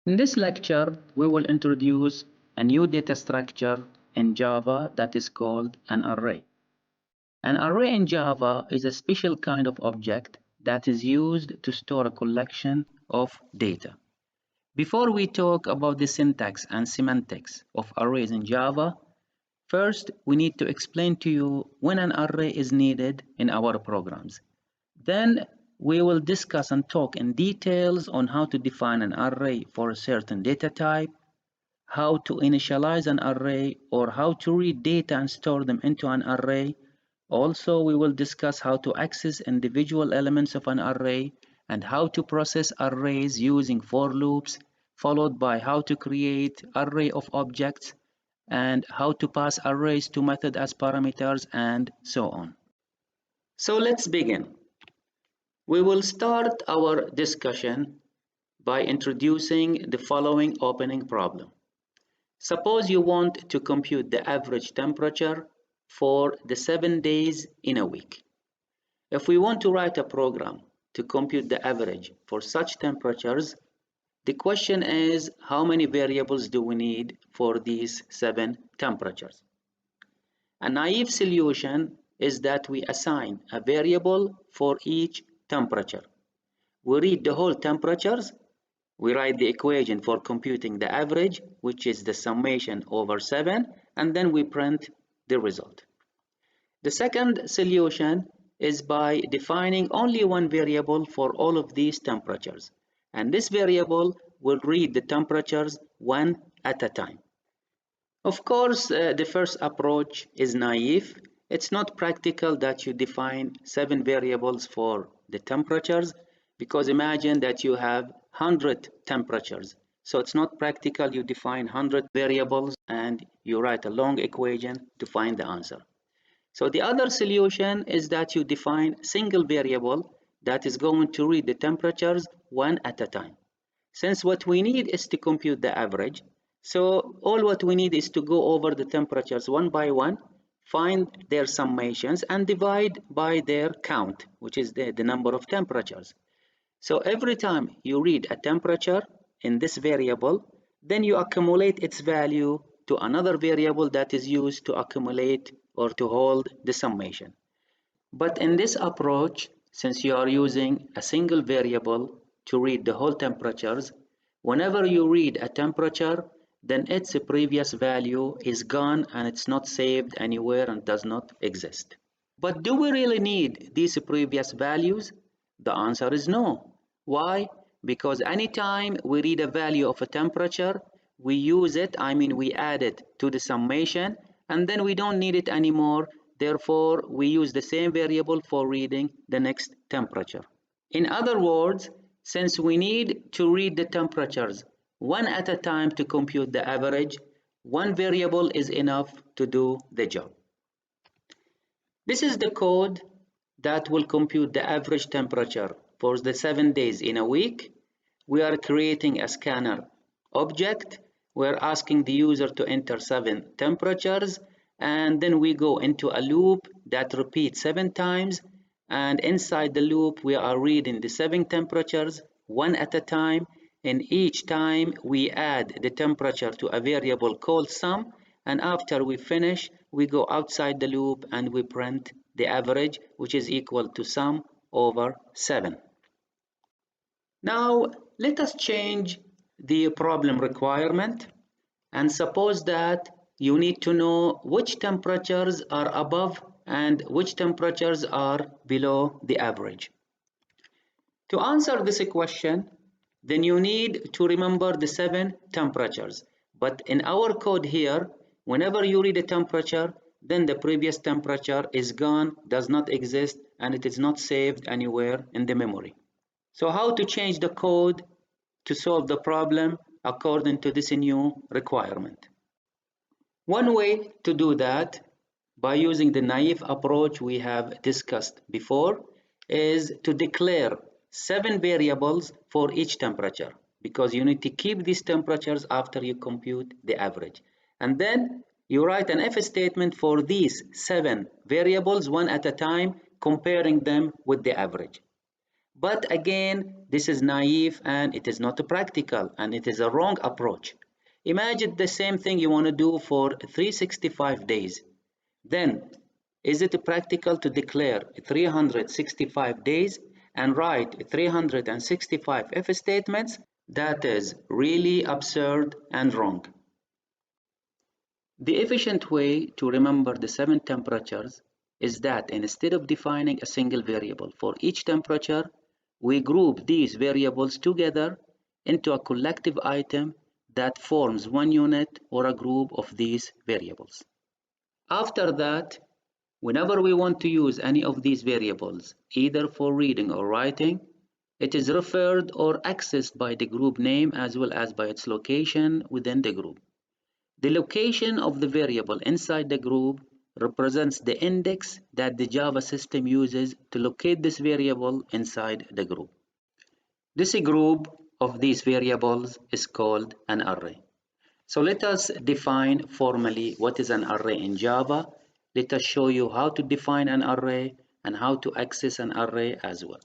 In this lecture, we will introduce a new data structure in Java that is called an array. An array in Java is a special kind of object that is used to store a collection of data. Before we talk about the syntax and semantics of arrays in Java, first we need to explain to you when an array is needed in our programs. Then we will discuss and talk in details on how to define an array for a certain data type, how to initialize an array, or how to read data and store them into an array. Also, we will discuss how to access individual elements of an array and how to process arrays using for loops, followed by how to create array of objects and how to pass arrays to method as parameters and so on. So let's begin. We will start our discussion by introducing the following opening problem. Suppose you want to compute the average temperature for the 7 days in a week. If we want to write a program to compute the average for such temperatures, the question is how many variables do we need for these 7 temperatures? A naive solution is that we assign a variable for each temperature. We read the whole temperatures, we write the equation for computing the average, which is the summation over 7, and then we print the result. The second solution is by defining only one variable for all of these temperatures, and this variable will read the temperatures one at a time. Of course, the first approach is naive. It's not practical that you define 7 variables for the temperatures, because imagine that you have 100 temperatures. So it's not practical you define 100 variables and you write a long equation to find the answer. So the other solution is that you define a single variable that is going to read the temperatures one at a time. Since what we need is to compute the average, so all what we need is to go over the temperatures one by one, find their summations, and divide by their count, which is the number of temperatures. So every time you read a temperature in this variable, then you accumulate its value to another variable that is used to accumulate or to hold the summation. But in this approach, since you are using a single variable to read the whole temperatures, whenever you read a temperature, then its previous value is gone and it's not saved anywhere and does not exist. But do we really need these previous values? The answer is no. Why? Because anytime we read a value of a temperature, we use it, we add it to the summation, and then we don't need it anymore. Therefore, we use the same variable for reading the next temperature. In other words, since we need to read the temperatures one at a time to compute the average, one variable is enough to do the job. This is the code that will compute the average temperature for the 7 days in a week. We are creating a scanner object. We're asking the user to enter 7 temperatures, and then we go into a loop that repeats 7 times, and inside the loop we are reading the 7 temperatures one at a time, and each time we add the temperature to a variable called sum, and after we finish we go outside the loop and we print the average, which is equal to sum over 7. Now let us change the problem requirement and suppose that you need to know which temperatures are above and which temperatures are below the average. To answer this question, then you need to remember the 7 temperatures. But in our code here, whenever you read a temperature, then the previous temperature is gone, does not exist, and it is not saved anywhere in the memory. So how to change the code to solve the problem according to this new requirement? One way to do that, by using the naive approach we have discussed before, is to declare 7 variables for each temperature, because you need to keep these temperatures after you compute the average. And then you write an if statement for these 7 variables one at a time, comparing them with the average. But again, this is naive and it is not practical and it is a wrong approach. Imagine the same thing you want to do for 365 days. Then, is it practical to declare 365 days and write 365 if statements? That is really absurd and wrong. The efficient way to remember the 7 temperatures is that instead of defining a single variable for each temperature, we group these variables together into a collective item that forms one unit or a group of these variables. After that, whenever we want to use any of these variables, either for reading or writing, it is referred or accessed by the group name as well as by its location within the group. The location of the variable inside the group represents the index that the Java system uses to locate this variable inside the group. This group of these variables is called an array. So let us define formally what is an array in Java. Let us show you how to define an array and how to access an array as well.